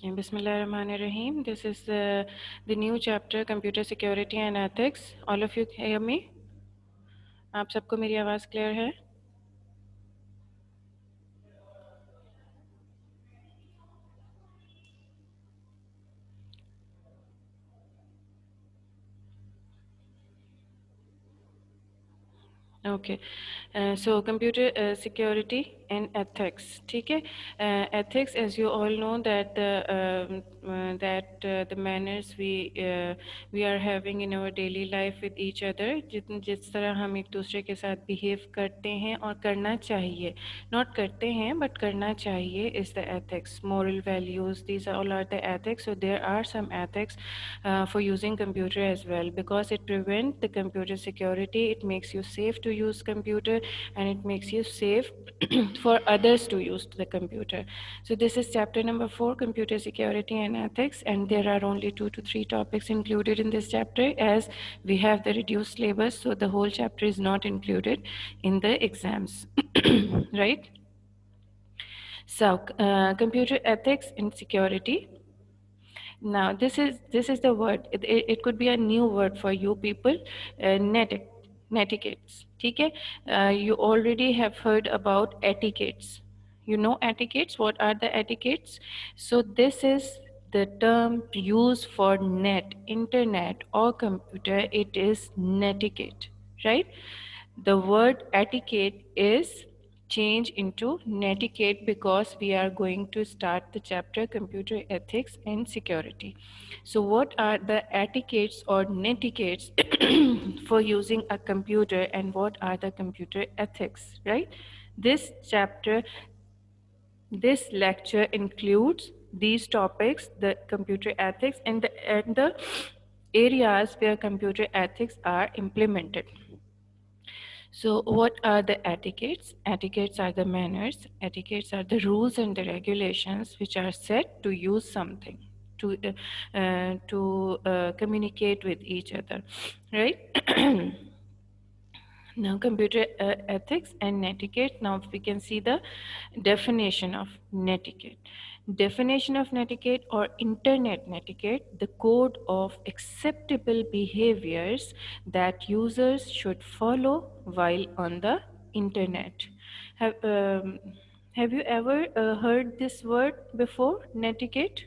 Bismillahirrahmanirrahim. This is the new chapter, Computer Security and Ethics. All of you hear me? आप सबको मेरी आवाज़ clear है? Okay. So computer security and ethics. ठीक है? Ethics, as you all know, that the manners we are having in our daily life with each other, जिस तरह हम एक दूसरे के साथ behave करते हैं और करना चाहिए, not करते हैं but करना चाहिए, is the ethics, moral values. These all are the ethics. So there are some ethics for using computer as well, because it prevents the computer security. It makes you safe to use computer, and it makes you safe for others to use the computer. So this is chapter number 4, computer security and ethics, and there are only 2 to 3 topics included in this chapter, as we have the reduced syllabus, so the whole chapter is not included in the exams. Right? So computer ethics and security. Now this is the word. It could be a new word for you people. Netiquettes. ठीक है? You already have heard about etiquettes. You know etiquettes. What are the etiquettes? So this is the term used for net, internet, or computer. It is netiquette, right? The word etiquette is changed into netiquette because we are going to start the chapter computer ethics and security. So what are the etiquettes or netiquettes for using a computer, and what are the computer ethics, right? This chapter, this lecture includes these topics, the computer ethics and the areas where computer ethics are implemented. So what are the etiquettes? Etiquettes are the manners. Etiquettes are the rules and the regulations which are set to use something, to communicate with each other, right? Now computer ethics and netiquette. Now we can see the definition of netiquette. Definition of netiquette or internet netiquette, the code of acceptable behaviors that users should follow while on the internet. Have, um, have you ever heard this word before, netiquette?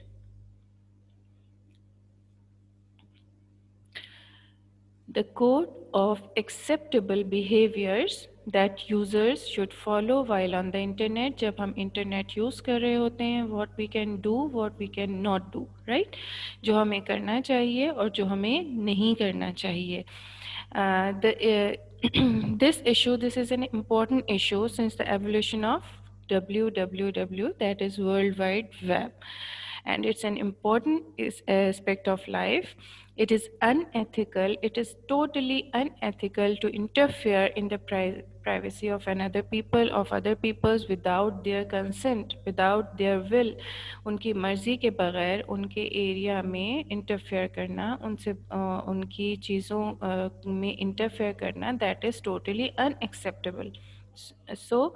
The code of acceptable behaviors that users should follow while on the internet. जब हम internet use कर रहे होते हैं, what we can do, what we can not do, right? जो हमें करना चाहिए और जो हमें नहीं करना चाहिए. This issue, this is an important issue since the evolution of WWW, that is World Wide Web, and it's an important aspect of life. It is unethical, it is totally unethical to interfere in the privacy of another people, of other peoples, without their consent, without their will. उनकी मर्जी के बगैर उनके area में interfere करना, उनसे उनकी चीज़ों में इंटरफेयर करना, that is totally unacceptable. So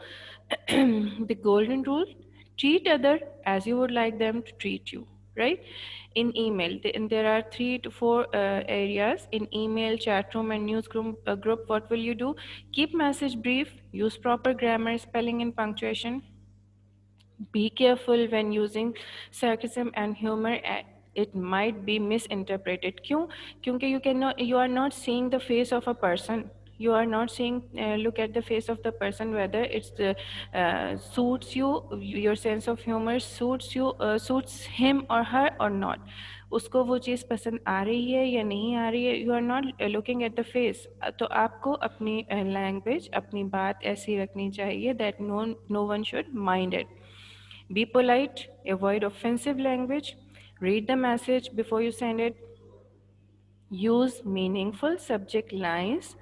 the golden rule: treat other as you would like them to treat you, right? In email, and there are 3 to 4 areas in email, chat room, and group. What will you do? Keep message brief, use proper grammar, spelling, and punctuation. Be careful when using sarcasm and humor. It might be misinterpreted. क्यों? क्योंकि you are not seeing the face of a person. You are not seeing, look at the face of the person, whether it's suits you, your sense of humor suits him or her or not. उसको वो चीज़ पसंद आ रही है या नहीं आ रही है, you are not looking at the face. तो आपको अपनी लैंग्वेज, अपनी बात ऐसी रखनी चाहिए that no one should mind it. Be polite, avoid offensive language, read the message before you send it, use meaningful subject lines,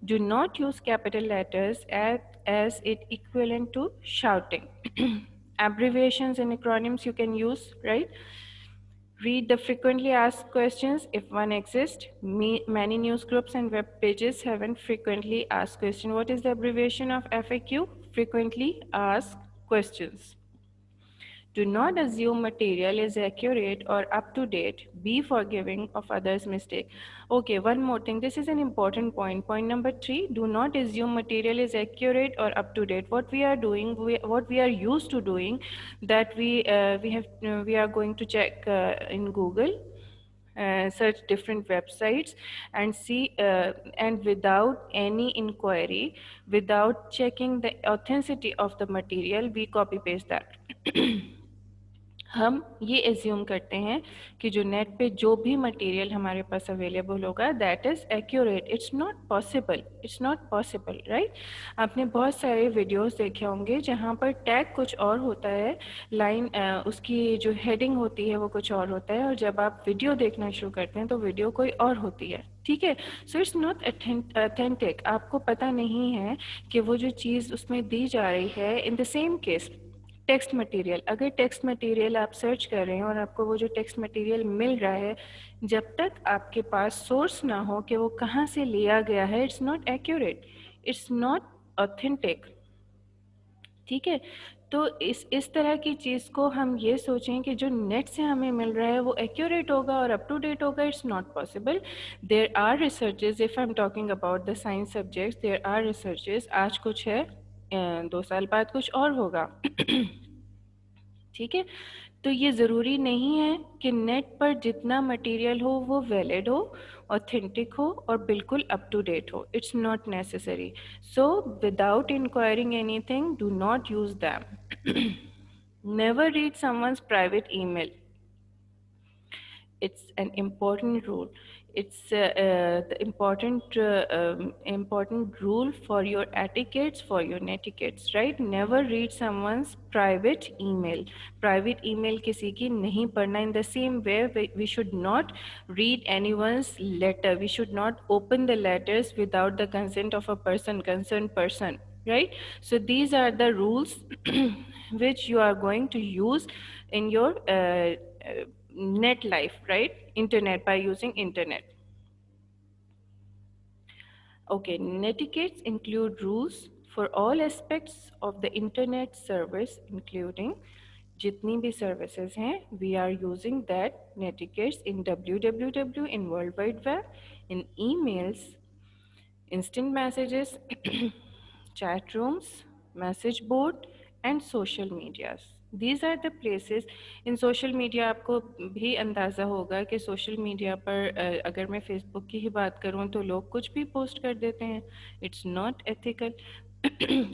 do not use capital letters as it equivalent to shouting. Abbreviations and acronyms you can use, right? Read the frequently asked questions if one exists. Many news groups and web pages haven't frequently asked questions. What is the abbreviation of FAQ? Frequently asked questions. Do not assume material is accurate or up to date. Be forgiving of others' mistake. Okay, one more thing. This is an important point. Point number 3, do not assume material is accurate or up to date. What we are doing, what we are used to doing, that we are going to check in Google, search different websites and see, and without any inquiry, without checking the authenticity of the material, we copy paste that. हम ये assume करते हैं कि जो net पे जो भी material हमारे पास अवेलेबल होगा that is accurate. It's not possible, it's not possible, right. आपने बहुत सारे वीडियोस देखे होंगे जहाँ पर टैग कुछ और होता है, लाइन उसकी जो हेडिंग होती है वो कुछ और होता है, और जब आप वीडियो देखना शुरू करते हैं तो वीडियो कोई और होती है. ठीक है, सो इट्स नॉट अथेंटिक. आपको पता नहीं है कि वो जो चीज़ उसमें दी जा रही है. In the same case text material, अगर टेक्स्ट मटेरियल आप सर्च कर रहे हैं और आपको वो जो टेक्स्ट मटेरियल मिल रहा है, जब तक आपके पास सोर्स ना हो कि वो कहाँ से लिया गया है, it's not accurate, it's not authentic. ठीक है, तो इस तरह की चीज़ को हम ये सोचें कि जो नेट से हमें मिल रहा है वो एक्यूरेट होगा और अप टू डेट होगा. It's not possible. There are researches, if I am talking about the science subjects, there are researches. आज कुछ है, 2 साल बाद कुछ और होगा. ठीक है, तो ये ज़रूरी नहीं है कि नेट पर जितना मटेरियल हो वो वैलिड हो, ऑथेंटिक हो और बिल्कुल अप टू डेट हो. It's not necessary. So without enquiring anything, do not use them. Never read someone's private email. It's an important rule. It's the important rule for your etiquettes, for your netiquettes, right? Never read someone's private email. Private email किसी की नहीं पढ़ना. In the same way, we should not read anyone's letter. We should not open the letters without the consent of a concerned person, right? So these are the rules which you are going to use in your net life, right? Internet, by using internet. Okay, netiquettes include rules for all aspects of the internet service, including jitni bhi services hain, we are using that netiquettes in www, in World Wide Web, in emails, instant messages, chat rooms, message board, and social medias. These are the places. In social media आपको भी अंदाज़ा होगा कि social media पर अगर मैं Facebook की ही बात करूं तो लोग कुछ भी पोस्ट कर देते हैं. It's not ethical.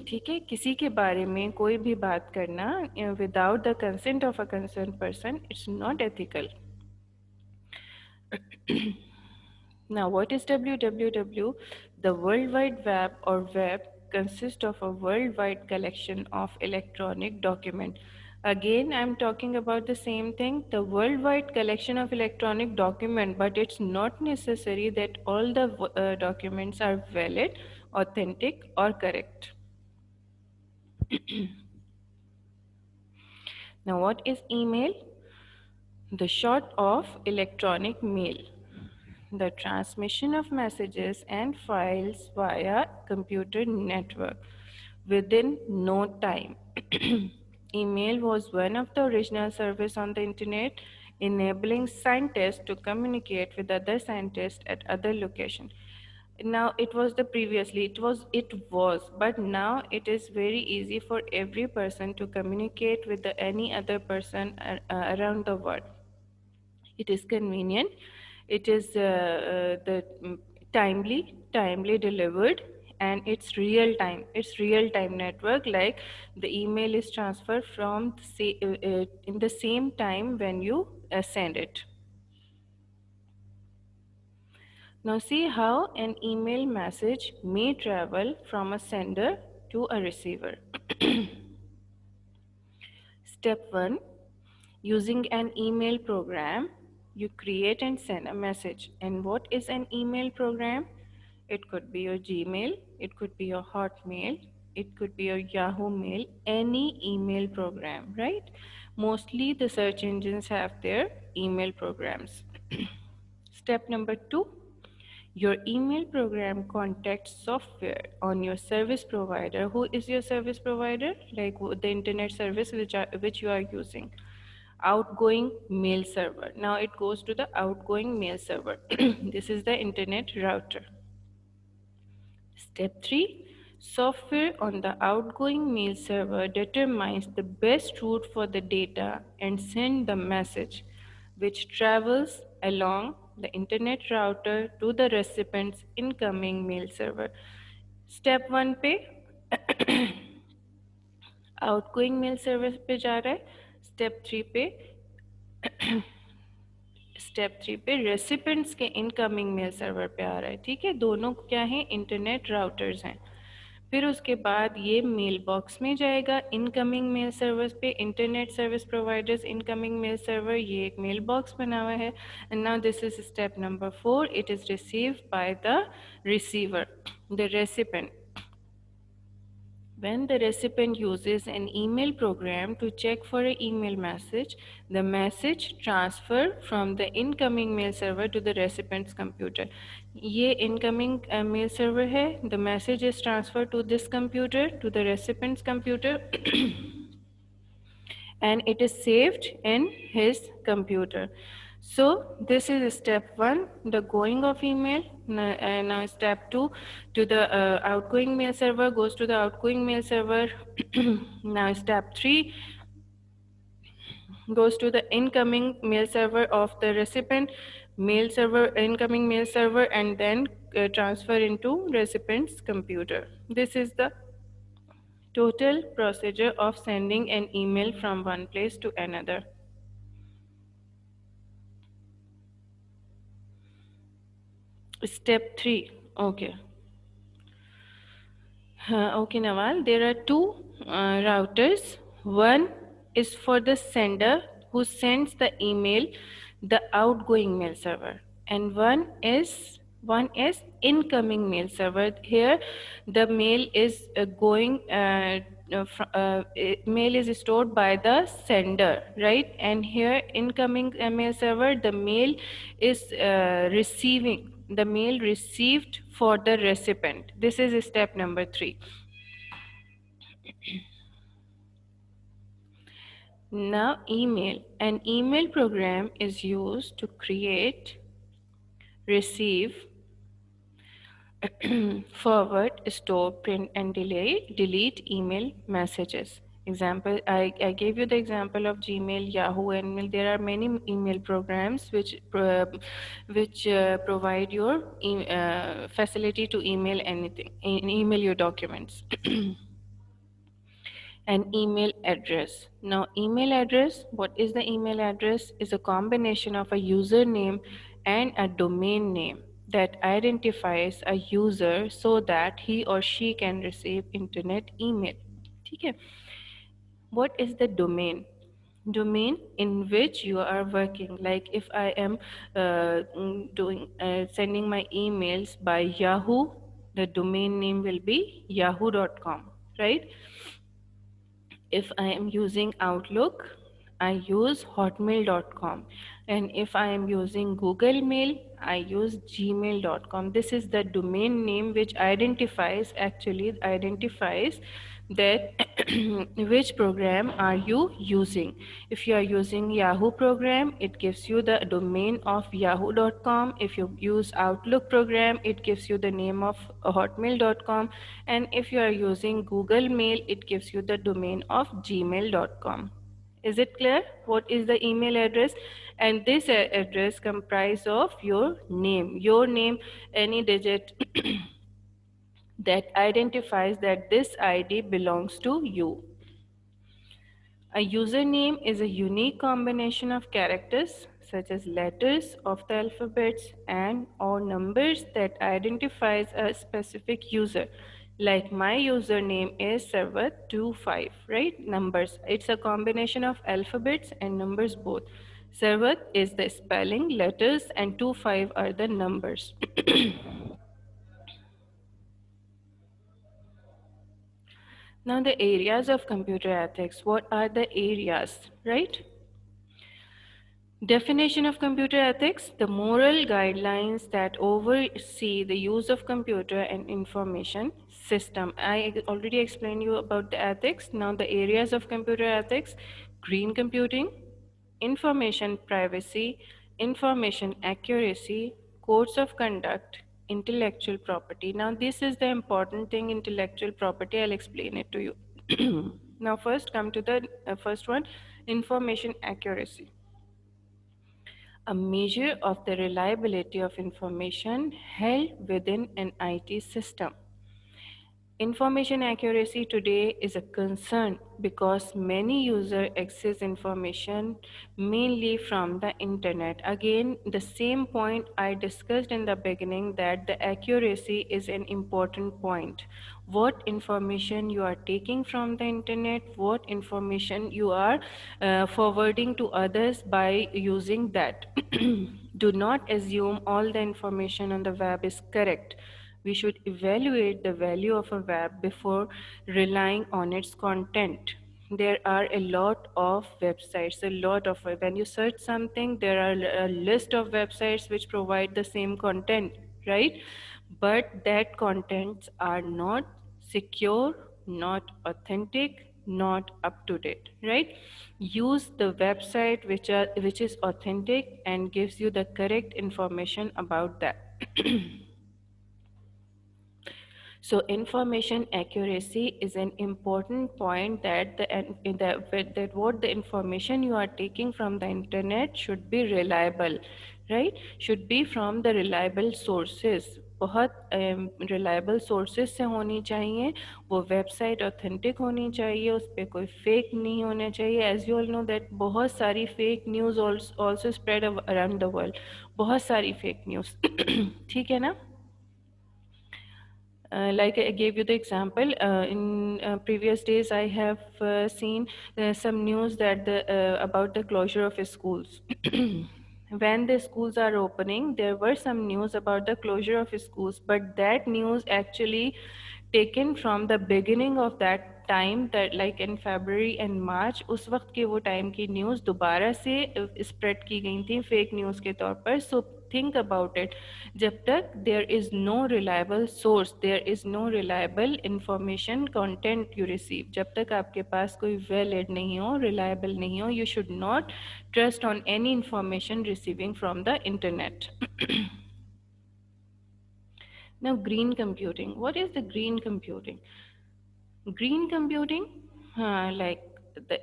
ठीक है, किसी के बारे में कोई भी बात करना without the consent of a concern person, it's not ethical. Now, what is www? The World Wide Web, or web, consists of a worldwide collection of electronic document. Again, I'm talking about the same thing, the worldwide collection of electronic document, but it's not necessary that all the documents are valid, authentic, or correct. Now, what is email? The short of electronic mail. The transmission of messages and files via computer network within no time. Email was one of the original service on the internet, enabling scientists to communicate with other scientists at other locations. Now it was but now it is very easy for every person to communicate with any other person around the world. It is convenient. It is timely delivered, and it's real time. It's real time network. Like the email is transferred from in the same time when you send it. Now see how an email message may travel from a sender to a receiver. Step 1. Using an email program, you create and send a message. And what is an email program? It could be your Gmail, it could be your Hotmail, it could be your Yahoo Mail, any email program, right? Mostly the search engines have their email programs. Step number 2, Your email program contacts software on your service provider. Who is your service provider? Like the internet service which you are using. Outgoing mail server. Now it goes to the outgoing mail server. This is the internet router. Step 3. Software on the outgoing mail server determines the best route for the data and send the message which travels along the internet router to the recipient's incoming mail server. Step 1 पे outgoing mail server पे जा रहा है. Step 3 पे recipients के incoming mail server पे आ रहा है. ठीक है, दोनों क्या हैं? इंटरनेट राउटर्स हैं. फिर उसके बाद ये मेल बॉक्स में जाएगा इनकमिंग मेल सर्वर्स पे. Internet service providers incoming mail server, ये एक मेल बॉक्स बना हुआ है. And now this is step number 4. It is received by the receiver, the recipient. When the recipient uses an email program to check for an email message, the message transfer from the incoming mail server to the recipient's computer. ये incoming mail server है. The message is transferred to this computer, to the recipient's computer, and it is saved in his computer. So this is step 1, the going of email. Now step 2, to the outgoing mail server, goes to the outgoing mail server. Now step 3 goes to the incoming mail server of the recipient, mail server, incoming mail server, and then transfer into recipient's computer. This is the total procedure of sending an email from one place to another. Step 3. Okay. Okay, Nawal. There are two routers. One is for the sender who sends the email, the outgoing mail server, and one is incoming mail server. Here, the mail is mail is stored by the sender, right? And here, incoming mail server, the mail is receiving. The mail received for the recipient. This is step number 3. Now email. An email program is used to create, receive, forward, store, print, and delete email messages. Example, I gave you the example of Gmail, Yahoo, and there are many email programs which provide your facility to email anything, email your documents. An email address. Now, email address, what is the email address? Is a combination of a username and a domain name that identifies a user so that he or she can receive internet email. Okay. What is the domain? Domain in which you are working. Like if I am sending my emails by Yahoo, the domain name will be yahoo.com, right? If I am using Outlook, I use hotmail.com. And if I am using Google Mail, I use gmail.com. This is the domain name which identifies that which program are you using. If you are using Yahoo program, it gives you the domain of yahoo.com. If you use Outlook program, it gives you the name of hotmail.com. And if you are using Google Mail, it gives you the domain of gmail.com. Is it clear? What is the email address? And this address comprise of your name, any digit that identifies that this ID belongs to you. A username is a unique combination of characters such as letters of the alphabets and or numbers that identifies a specific user. Like my username is Sarvat25, right? Numbers. It's a combination of alphabets and numbers both. Sarvat is the spelling, letters, and 25 are the numbers. Now the areas of computer ethics. What are the areas, right? Definition of computer ethics: the moral guidelines that oversee the use of computer and information system. I already explained you about the ethics. Now the areas of computer ethics: green computing, information privacy, information accuracy, codes of conduct, intellectual property. Now this is the important thing, intellectual property. I'll explain it to you. Now first come to the first one, information accuracy, a measure of the reliability of information held within an IT system. Information accuracy today is a concern because many users access information mainly from the internet. Again, the same point I discussed in the beginning, that the accuracy is an important point. What information you are taking from the internet, what information you are forwarding to others by using that. Do not assume all the information on the web is correct. We should evaluate the value of a web before relying on its content. There are a lot of websites, when you search something, there are a list of websites which provide the same content, right? But that contents are not secure, not authentic, not up to date, right? Use the website which is authentic and gives you the correct information about that. So information accuracy is an important point, that that what the information you are taking from the internet should be reliable, right? Should be from the reliable sources. बहुत reliable sources से होनी चाहिए, वो website authentic होनी चाहिए, उस पर कोई फेक नहीं होना चाहिए. As you all know that बहुत सारी fake news also spread around the world, बहुत सारी फेक न्यूज़. ठीक है ना? Like I gave you the example, in previous days I have seen some news that about the closure of schools. When the schools are opening, there were some news about the closure of schools, but that news actually taken from the beginning of that time, that like in February and March, उस वक्त के वो time की news दोबारा से spread की गई थी फेक न्यूज़ के तौर पर. So think about it. जब तक there is no reliable source, there is no reliable information content you receive, जब तक आपके पास कोई वैलिड नहीं हो, रिलायबल नहीं हो, you should not trust on any information receiving from the internet. Now, green computing. What is the green computing? Green computing,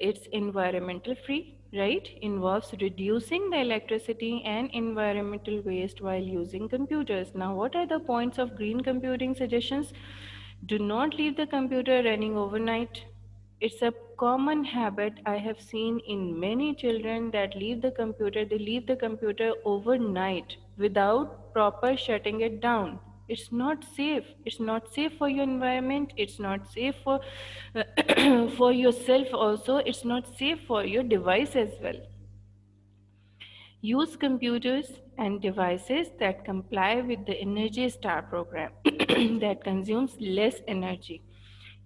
it's environmental free, right? Involves reducing the electricity and environmental waste while using computers. Now, what are the points of green computing suggestions? Do not leave the computer running overnight. It's a common habit I have seen in many children that they leave the computer overnight without proper shutting it down. It's not safe. It's not safe for your environment. It's not safe for for yourself also. It's not safe for your device as well. Use computers and devices that comply with the Energy Star program that consumes less energy.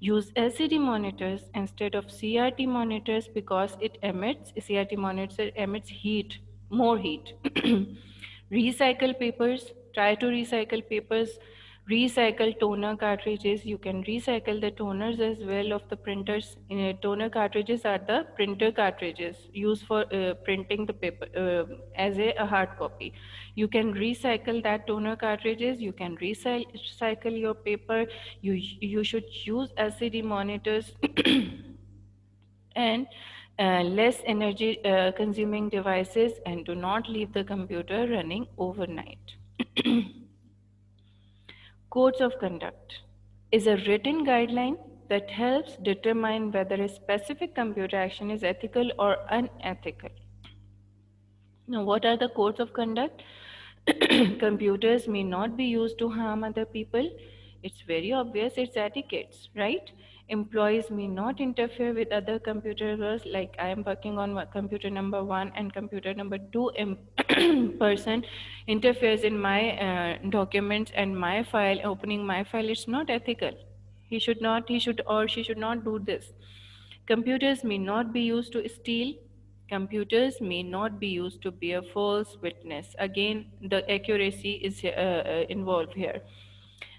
Use LCD monitors instead of CRT monitors because CRT monitor emits heat, more heat. Recycle papers, try to recycle papers. Recycle toner cartridges. You can recycle the toners as well of the printers. Toner cartridges are the printer cartridges used for printing the paper as a hard copy. You can recycle that toner cartridges. You can recycle your paper. You should use LCD monitors and less energy consuming devices, and do not leave the computer running overnight. Codes of conduct is a written guideline that helps determine whether a specific computer action is ethical or unethical. Now, what are the codes of conduct? Computers may not be used to harm other people. It's very obvious, it's etiquettes, right? Employees may not interfere with other computers, like I am working on computer number 1 and computer number 2 person interferes in my documents and my file, opening my file. It's not ethical. He should or she should not do this. Computers may not be used to steal. Computers may not be used to bear false witness. Again, the accuracy is involved here.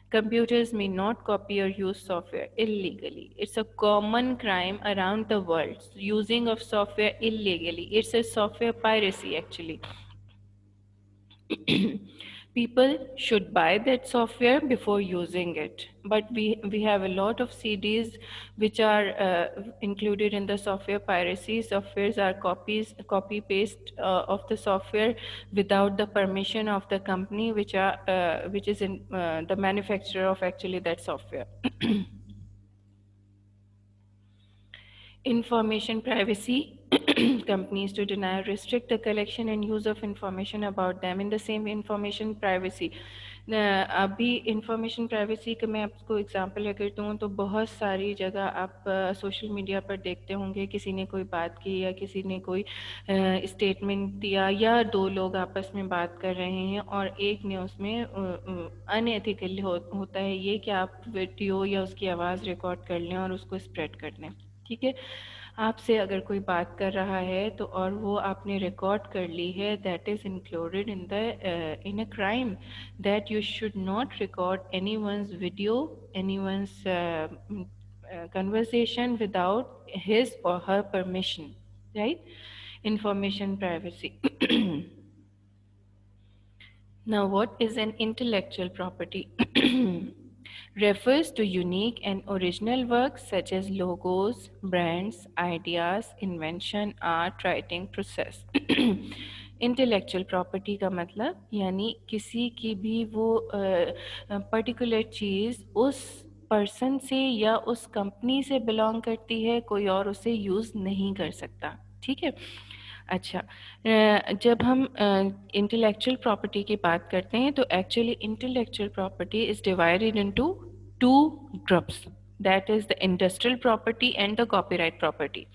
Computers may not copy or use software illegally. It's a common crime around the world, using of software illegally. It's a software piracy actually. People should buy that software before using it, but we have a lot of CDs which are included in the software piracy. Softwares are copy paste of the software without the permission of the company which is in the manufacturer of actually that software. Information privacy. Companies to deny or restrict the collection and use of information about them. In the same information privacy, अभी information privacy का मैं आपको example अगर दूँ तो बहुत सारी जगह आप सोशल मीडिया पर देखते होंगे, किसी ने कोई बात की या किसी ने कोई स्टेटमेंट दिया या दो लोग आपस में बात कर रहे हैं और एक ने उसमें अनएथिकल होता है ये कि आप वीडियो या उसकी आवाज़ रिकॉर्ड कर लें और उसको स्प्रेड कर दें। ठीक है, आपसे अगर कोई बात कर रहा है तो और वो आपने रिकॉर्ड कर ली है, that is included in a crime, that you should not record anyone's video, anyone's conversation without his or her permission, right? Information privacy. Now, what is an intellectual property? Refers to unique and original works such as logos, brands, ideas, invention, art, writing, process. Intellectual property का मतलब यानी किसी की भी वो particular चीज़ उस person से या उस कंपनी से बिलोंग करती है, कोई और उसे यूज़ नहीं कर सकता। ठीक है, अच्छा, जब हम इंटेलेक्चुअल प्रॉपर्टी की बात करते हैं तो actually intellectual property is divided into two groups, that is the industrial property and the copyright property.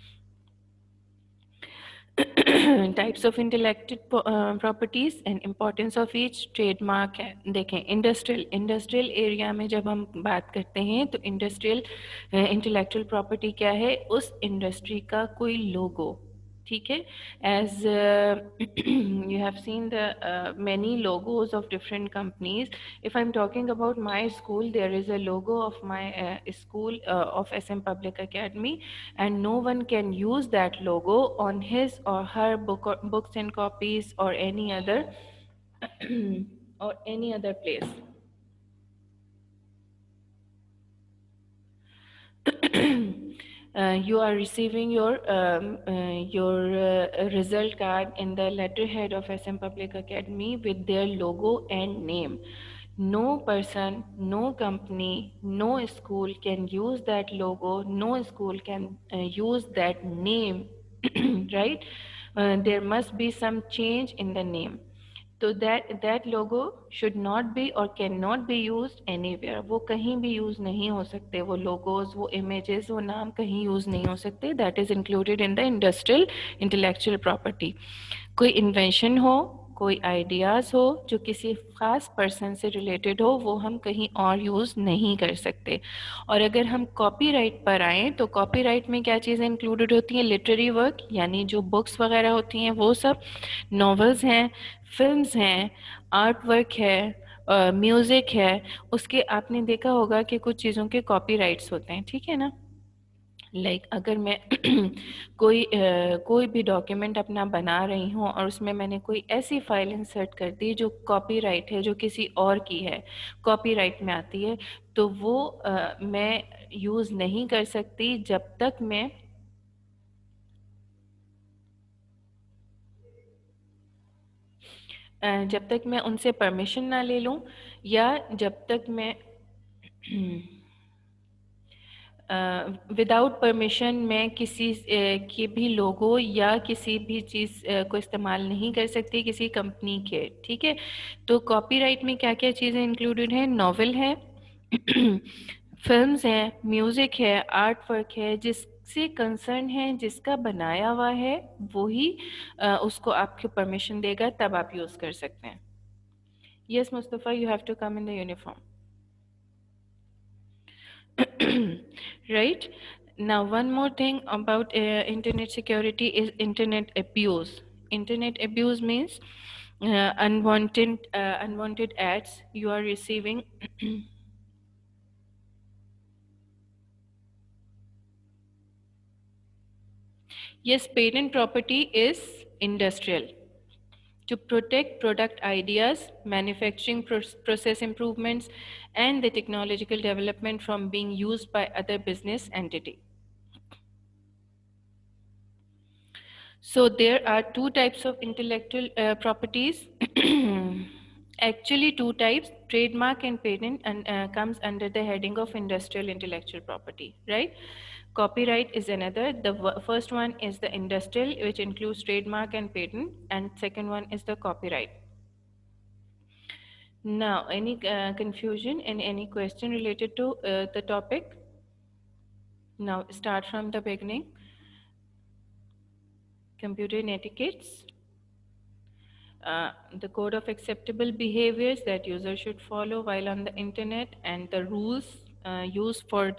Types of intellectual properties and importance of each. Trademark है, देखें इंडस्ट्रियल एरिया में जब हम बात करते हैं तो इंडस्ट्रियल इंटेलेक्चुअल प्रॉपर्टी क्या है, उस इंडस्ट्री का कोई लोगो। ठीक है, as you have seen the many logos of different companies. If I'm talking about my school, there is a logo of my school of SM Public Academy, and no one can use that logo on his or her books and copies or any other or any other place. You are receiving your result card in the letterhead of SM Public Academy with their logo and name. No person, no company, no school can use that logo, no school can use that name, right? There must be some change in the name. तो that logo should not be और can not be use anywhere, वो कहीं भी use नहीं हो सकते, वो logos, वो इमेजेस, वो नाम कहीं यूज़ नहीं हो सकते। That is included in the industrial intellectual property. कोई इन्वेंशन हो, कोई आइडियाज़ हो जो किसी ख़ास पर्सन से रिलेटेड हो, वो हम कहीं और यूज़ नहीं कर सकते। और अगर हम कॉपीराइट पर आएँ तो कॉपीराइट में क्या चीज़ें इंक्लूडेड होती हैं, लिटरेरी वर्क यानी जो बुक्स वगैरह होती हैं वो सब, नॉवेल्स हैं, फिल्म्स हैं, आर्ट वर्क है, म्यूज़िक है। उसके आपने देखा होगा कि कुछ चीज़ों के कॉपीराइट्स होते हैं, ठीक है ना। लाइक अगर मैं कोई भी डॉक्यूमेंट अपना बना रही हूँ और उसमें मैंने कोई ऐसी फाइल इंसर्ट कर दी जो कॉपीराइट है, जो किसी और की है, कॉपीराइट में आती है, तो वो मैं यूज़ नहीं कर सकती जब तक मैं उनसे परमिशन ना ले लूँ, या जब तक मैं विदाउट परमिशन मैं किसी के भी लोगो या किसी भी चीज़ को इस्तेमाल नहीं कर सकती किसी कंपनी के। ठीक है, तो कॉपीराइट में क्या क्या चीज़ें इंक्लूडेड हैं, नॉवेल है, फिल्म्स हैं, म्यूज़िक है, आर्ट वर्क है, जिससे कंसर्न है, जिसका बनाया हुआ है वो ही उसको आपको परमिशन देगा, तब आप यूज़ कर सकते हैं। Yes Mustafa, you have to come in the uniform. Right Now, one more thing about internet security is internet abuse. Internet abuse means unwanted ads you are receiving. Yes, patent property is industrial. To protect product ideas, manufacturing process improvements, and the technological development from being used by other business entity. So there are two types of intellectual properties. Actually, two types: trademark and patent, and comes under the heading of industrial intellectual property, right? Copyright is another. The first one is the industrial, which includes trademark and patent, and second one is the copyright. Now, any confusion and any question related to the topic? Now, start from the beginning. Computer etiquettes. The code of acceptable behaviors that users should follow while on the internet, and the rules used for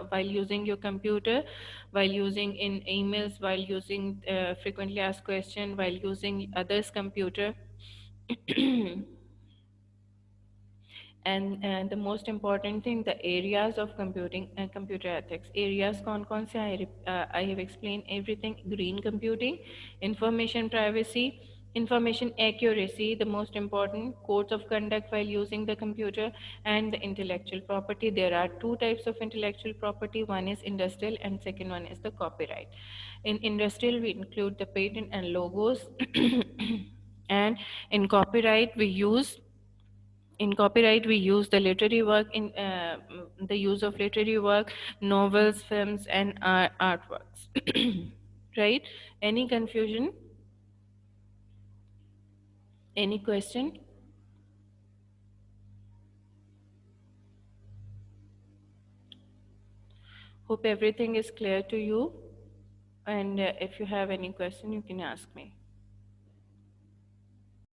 while using your computer, while using in emails, while using frequently asked question, while using others computer. And the most important thing, the areas of computing and computer ethics. Areas कौन से I have explained everything. Green computing, information privacy, information accuracy, the most important, codes of conduct while using the computer, and the intellectual property. There are two types of intellectual property. One is industrial and second one is the copyright. In industrial, we include the patent and logos. And in copyright, we use the literary work in the use of literary work, novels, films, and artworks. Right? Any confusion? Any question? Hope everything is clear to you. And if you have any question, you can ask me.